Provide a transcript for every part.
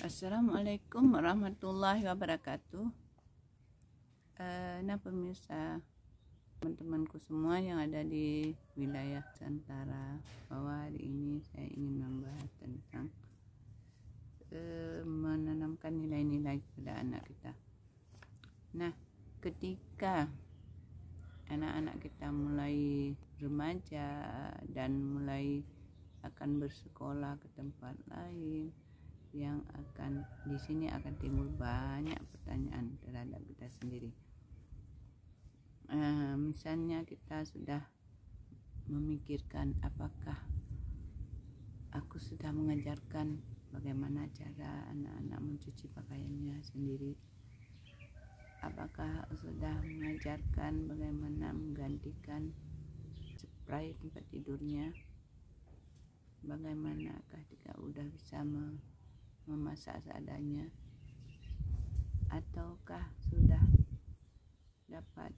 Assalamualaikum warahmatullahi wabarakatuh. Nah pemirsa, teman-temanku semua yang ada di wilayah Nusantara, bahwa hari ini saya ingin membahas tentang menanamkan nilai-nilai kepada anak kita. Nah, ketika anak-anak kita mulai remaja dan mulai akan bersekolah ke tempat lain, yang akan di sini akan timbul banyak pertanyaan terhadap kita sendiri. Misalnya kita sudah memikirkan, apakah aku sudah mengajarkan bagaimana cara anak-anak mencuci pakaiannya sendiri? Apakah sudah mengajarkan bagaimana menggantikan spray tempat tidurnya? Bagaimanakah jika udah bisa memasak seadanya, ataukah sudah dapat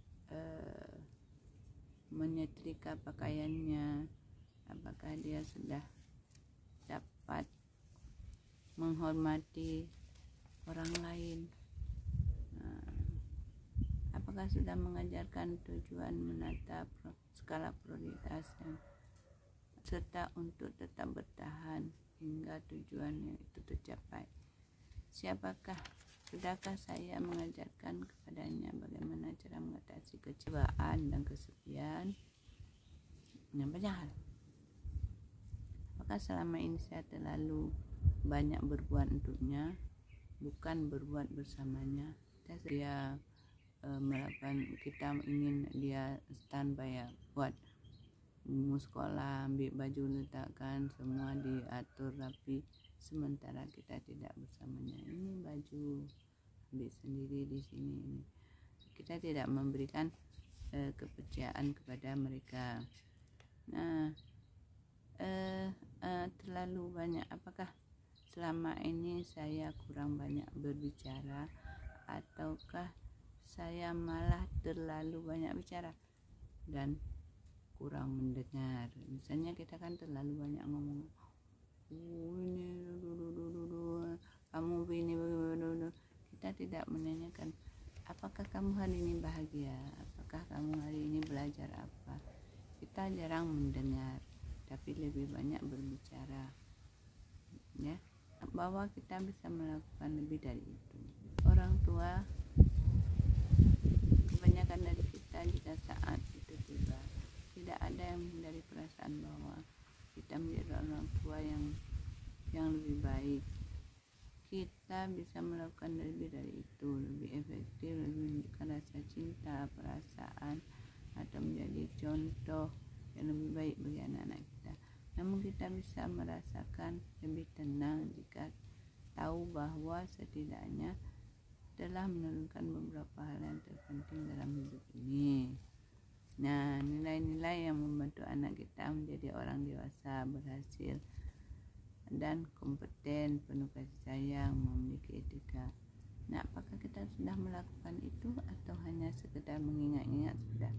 menyetrika pakaiannya? Apakah dia sudah dapat menghormati orang lain? Apakah sudah mengajarkan tujuan menata skala prioritasnya, serta untuk tetap bertahan hingga tujuannya itu tercapai? Sudahkah saya mengajarkan kepadanya bagaimana cara mengatasi kecewaan dan kesepian? Banyak hal. Apakah selama ini saya terlalu banyak berbuat untuknya, bukan berbuat bersamanya? Dia melakukan, kita ingin dia standby ya, buat mau sekolah, ambil baju letakkan, semua diatur rapi, sementara kita tidak bersamanya. Ini baju ambil sendiri di sini. Kita tidak memberikan kepercayaan kepada mereka. Nah, terlalu banyak. Apakah selama ini saya kurang banyak berbicara, ataukah saya malah terlalu banyak bicara dan kurang mendengar? Misalnya kita kan terlalu banyak ngomong, ini kamu ini, kita tidak menanyakan, apakah kamu hari ini bahagia, apakah kamu hari ini belajar apa? Kita jarang mendengar, tapi lebih banyak berbicara, ya, bahwa kita bisa melakukan lebih dari itu. Orang tua, kebanyakan dari kita jika saat itu tiba, tidak ada yang menghindari perasaan bahwa kita menjadi orang tua yang lebih baik. Kita bisa melakukan lebih dari itu, lebih efektif, lebih menunjukkan rasa cinta, perasaan, atau menjadi contoh yang lebih baik bagi anak-anak kita. Namun kita bisa merasakan lebih tenang jika tahu bahwa setidaknya telah menurunkan beberapa hal yang terpenting dalam hidup ini. Nah, nilai-nilai yang membantu anak kita menjadi orang dewasa, berhasil dan kompeten, penuh kasih sayang, memiliki etika. Nah, apakah kita sudah melakukan itu atau hanya sekedar mengingat-ingat sudah?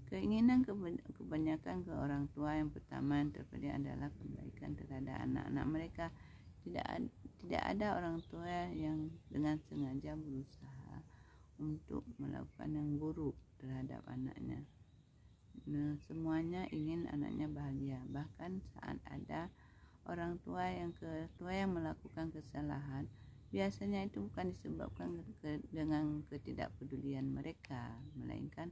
Keinginan kebanyakan ke orang tua yang pertama yang terpilih adalah kebaikan terhadap anak-anak mereka. Tidak ada orang tua yang dengan sengaja berusaha untuk melakukan yang buruk terhadap anaknya. Nah, semuanya ingin anaknya bahagia. Bahkan saat ada orang tua yang melakukan kesalahan, biasanya itu bukan disebabkan dengan ketidakpedulian mereka, melainkan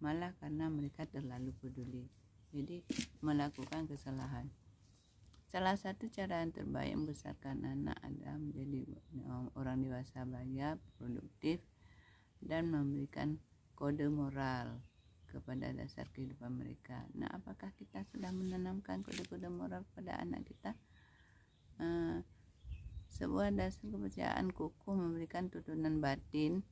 malah karena mereka terlalu peduli, jadi melakukan kesalahan. Salah satu cara yang terbaik membesarkan anak adalah menjadi orang dewasa baik, produktif, dan memberikan kode moral kepada dasar kehidupan mereka. Nah, apakah kita sudah menanamkan kode-kode moral pada anak kita? Sebuah dasar kepercayaan kukuh memberikan tuntunan batin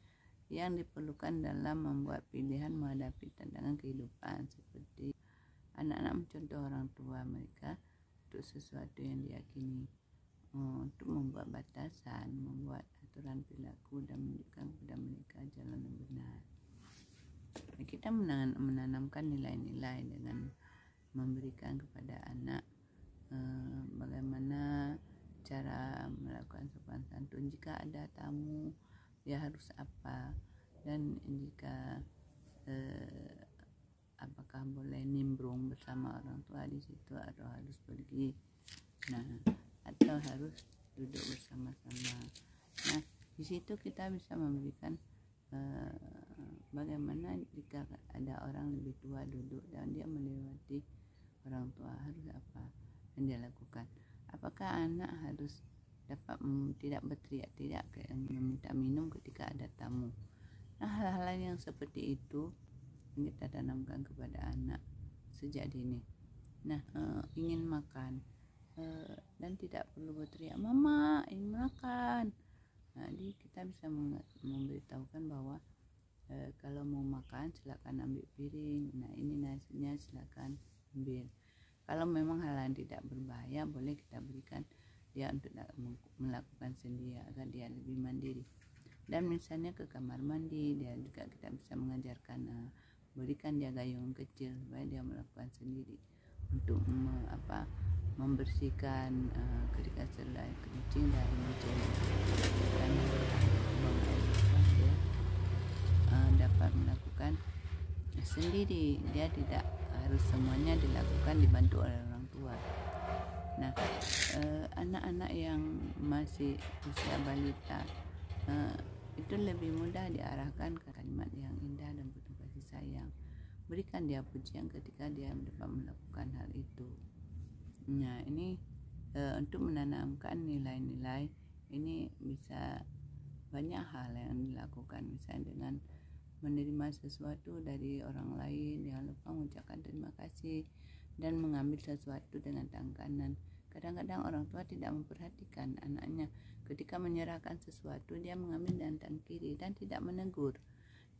yang diperlukan dalam membuat pilihan menghadapi tantangan kehidupan, seperti anak-anak mencontoh orang tua mereka untuk sesuatu yang diyakini, untuk membuat batasan, membuat aturan perilaku, dan menunjukkan kepada mereka jalan yang benar. Kita menanamkan nilai-nilai dengan memberikan kepada anak bagaimana cara melakukan sopan santun. Jika ada tamu dia harus apa, dan jika apakah boleh nimbrung bersama orang tua di situ atau harus pergi, atau harus duduk bersama-sama. Nah, di situ kita bisa memberikan bagaimana jika ada orang lebih tua duduk dan dia melewati orang tua, harus apa yang dia lakukan. Apakah anak harus dapat tidak berteriak-teriak meminta minum ketika ada tamu. Nah, hal-hal yang seperti itu yang kita tanamkan kepada anak sejak dini. Nah, ingin makan dan tidak perlu berteriak, "Mama, ingin makan." Nah, jadi kita bisa memberitahukan bahwa kalau mau makan silakan ambil piring. Nah, ini nasinya silakan ambil. Kalau memang hal yang tidak berbahaya, boleh kita berikan dia untuk melakukan sendiri agar dia lebih mandiri. Dan misalnya ke kamar mandi, dia juga kita bisa mengajarkan berikan dia gayung kecil supaya dia melakukan sendiri untuk membersihkan ketika selesai kencing dari meja, dan dia dapat melakukan sendiri. Dia tidak harus semuanya dilakukan dibantu oleh orang tua. Nah, anak-anak yang masih usia balita itu lebih mudah diarahkan ke kalimat yang indah dan penuh kasih sayang. Berikan dia pujian ketika dia dapat melakukan hal itu. Nah, ini untuk menanamkan nilai-nilai ini bisa banyak hal yang dilakukan, misalnya dengan menerima sesuatu dari orang lain, jangan lupa mengucapkan terima kasih dan mengambil sesuatu dengan tangan kanan. Kadang-kadang orang tua tidak memperhatikan anaknya, ketika menyerahkan sesuatu dia mengambil dengan tangan kiri dan tidak menegur.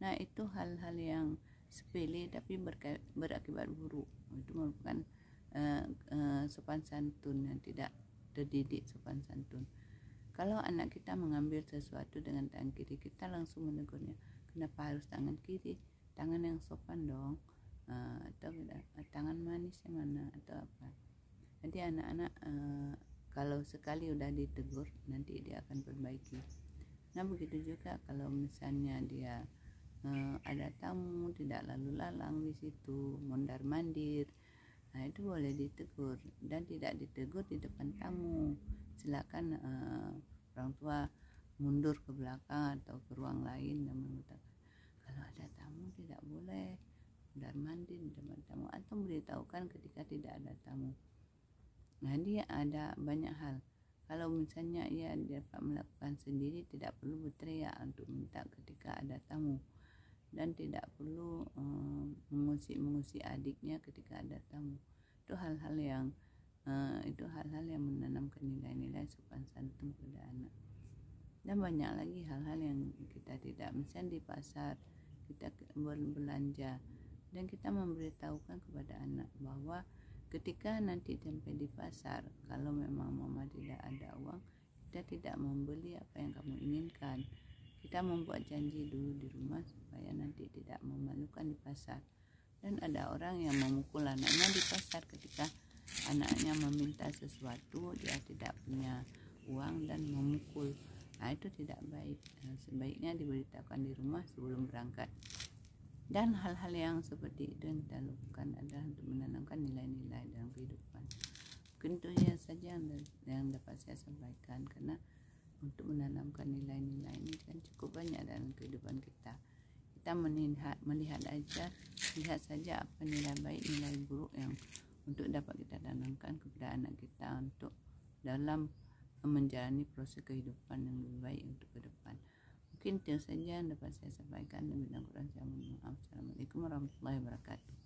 Nah, itu hal-hal yang sepele tapi berakibat buruk. Itu merupakan sopan santun yang tidak terdidik, sopan santun. Kalau anak kita mengambil sesuatu dengan tangan kiri, kita langsung menegurnya, kenapa harus tangan kiri, tangan yang sopan dong, atau tangan manis yang mana, atau apa. Jadi anak-anak kalau sekali udah ditegur, nanti dia akan perbaiki. Nah, begitu juga kalau misalnya dia ada tamu tidak lalu lalang di situ, mondar mandir, nah itu boleh ditegur dan tidak ditegur di depan tamu. Silakan orang tua mundur ke belakang atau ke ruang lain dan mengatakan, kalau ada tamu tidak boleh mondar mandir di depan tamu, atau memberitahukan ketika tidak ada tamu. Nah, dia ada banyak hal. Kalau misalnya ia dapat melakukan sendiri, tidak perlu berteriak untuk minta ketika ada tamu, dan tidak perlu mengusik adiknya ketika ada tamu. Itu hal-hal yang menanamkan nilai-nilai sopan santun pada anak. Dan banyak lagi hal-hal yang kita tidak, misalnya di pasar kita berbelanja dan kita memberitahukan kepada anak bahwa ketika nanti sampai di pasar, kalau memang mama tidak ada uang, kita tidak membeli apa yang kamu inginkan. Kita membuat janji dulu di rumah supaya nanti tidak memalukan di pasar. Dan ada orang yang memukul anaknya di pasar ketika anaknya meminta sesuatu, dia tidak punya uang dan memukul. Nah, itu tidak baik. Sebaiknya diberitahukan di rumah sebelum berangkat. Dan hal-hal yang seperti itu yang kita lakukan adalah untuk menanamkan nilai-nilai dalam kehidupan. Mungkin itu saja yang dapat saya sampaikan, karena untuk menanamkan nilai-nilai ini kan cukup banyak dalam kehidupan kita. Kita melihat saja apa nilai baik, nilai buruk yang untuk dapat kita tanamkan kepada anak kita untuk dalam menjalani proses kehidupan yang lebih baik untuk ke depan. Mungkin itu saja yang dapat saya sampaikan, dan kurang saya mohon maaf. Assalamualaikum warahmatullahi wabarakatuh.